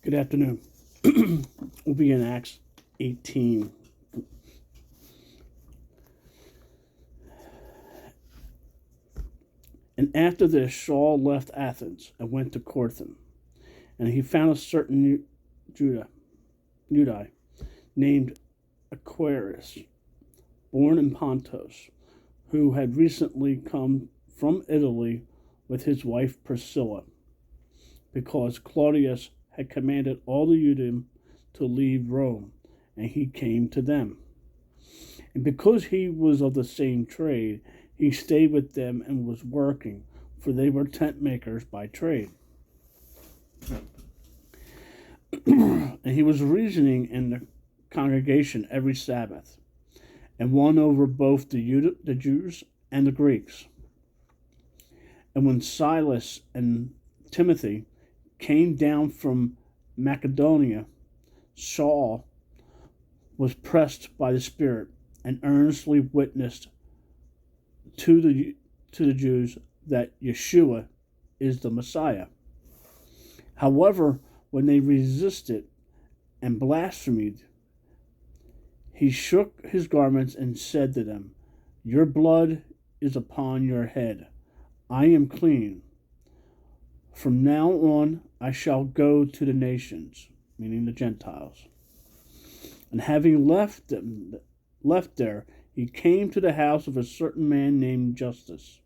Good afternoon. We'll be in Acts 18. And after this, Saul left Athens and went to Corinth. And he found a certain Judai named Aquarius, born in Pontus, who had recently come from Italy with his wife Priscilla, because Claudius had commanded all the Judeans to leave Rome, and he came to them. And because he was of the same trade, he stayed with them and was working, for they were tent makers by trade. And he was reasoning in the congregation every Sabbath, and won over both the Jews and the Greeks. And when Silas and Timothy came down from Macedonia, Saul was pressed by the Spirit and earnestly witnessed to the Jews that Yeshua is the Messiah. However, when they resisted and blasphemed, he shook his garments and said to them, "Your blood is upon your head. I am clean. From now on I shall go to the nations," meaning the Gentiles. And having left there, he came to the house of a certain man named Justus,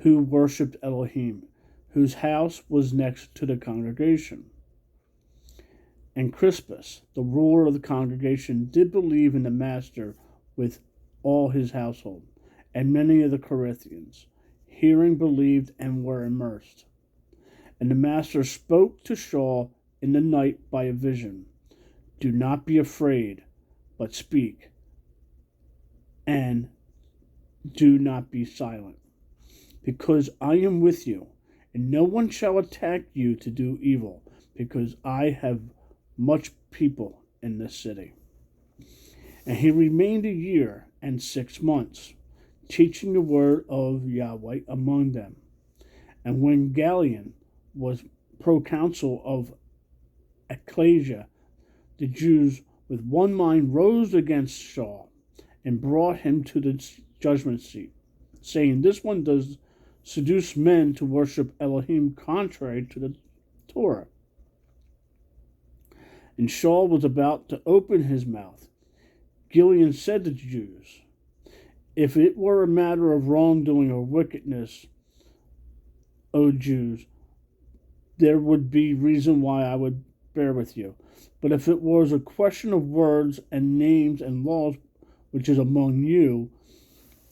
who worshipped Elohim, whose house was next to the congregation. And Crispus, the ruler of the congregation, did believe in the master with all his household, and many of the Corinthians, hearing, believed and were immersed. And the master spoke to Saul in the night by a vision, "Do not be afraid, but speak, and do not be silent, because I am with you, and no one shall attack you to do evil, because I have much people in this city." And he remained a year and 6 months, teaching the word of Yahweh among them. And when Gallien was proconsul of Achaia, the Jews with one mind rose against Saul and brought him to the judgment seat, saying, "This one does seduce men to worship Elohim contrary to the Torah." And Saul was about to open his mouth. Gallien said to the Jews, "If it were a matter of wrongdoing or wickedness, O Jews, there would be reason why I would bear with you. But if it was a question of words and names and laws which is among you,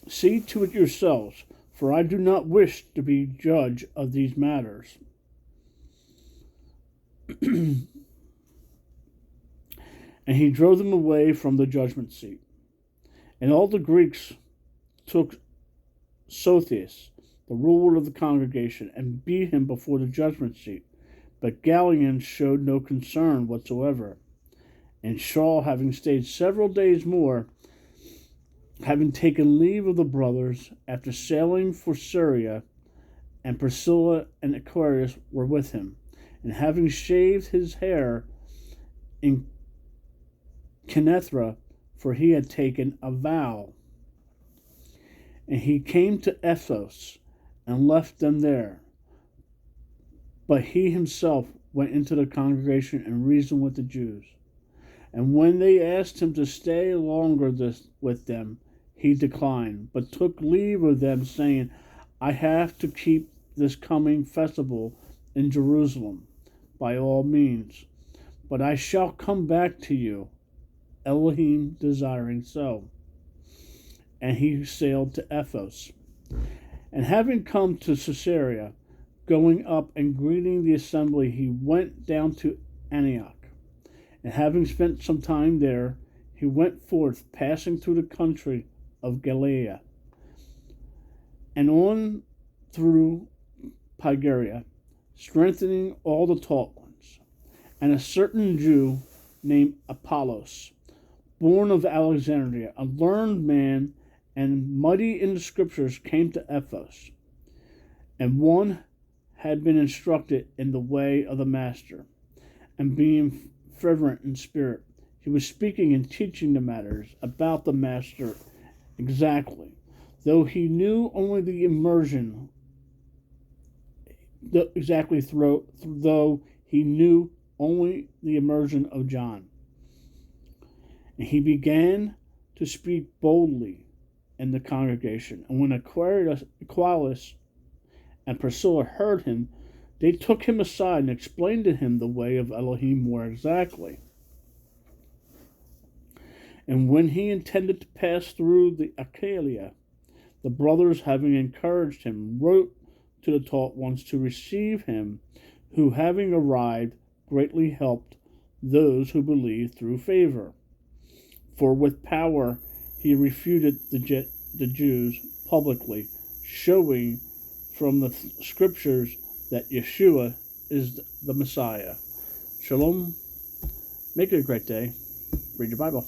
see to it yourselves, for I do not wish to be judge of these matters." And he drove them away from the judgment seat. And all the Greeks took Sothius, the ruler of the congregation, and beat him before the judgment seat. But Gallien showed no concern whatsoever. And Saul, having stayed several days more, having taken leave of the brothers, after sailing for Syria, and Priscilla and Aquarius were with him, and having shaved his hair in Kenethra, for he had taken a vow. And he came to Ephesus and left them there. But he himself went into the congregation and reasoned with the Jews. And when they asked him to stay longer with them, he declined, but took leave of them, saying, "I have to keep this coming festival in Jerusalem by all means, but I shall come back to you, Elohim desiring so." And he sailed to Ephesus. And having come to Caesarea, going up and greeting the assembly, he went down to Antioch. And having spent some time there, he went forth, passing through the country of Galilee, and on through Phrygia, strengthening all the taught ones. And a certain Jew named Apollos, born of Alexandria, a learned man and mighty in the scriptures, came to Ephesus. And one had been instructed in the way of the Master, and being fervent in spirit, he was speaking and teaching the matters about the Master exactly, though he knew only the immersion, though he knew only the immersion of John. And he began to speak boldly in the congregation. And when Aquilus and Priscilla heard him, they took him aside and explained to him the way of Elohim more exactly. And when he intended to pass through the Achaia, the brothers, having encouraged him, wrote to the taught ones to receive him, who, having arrived, greatly helped those who believed through favor. For with power he refuted the Jews publicly, showing from the scriptures that Yeshua is the Messiah. Shalom. Make it a great day. Read your Bible.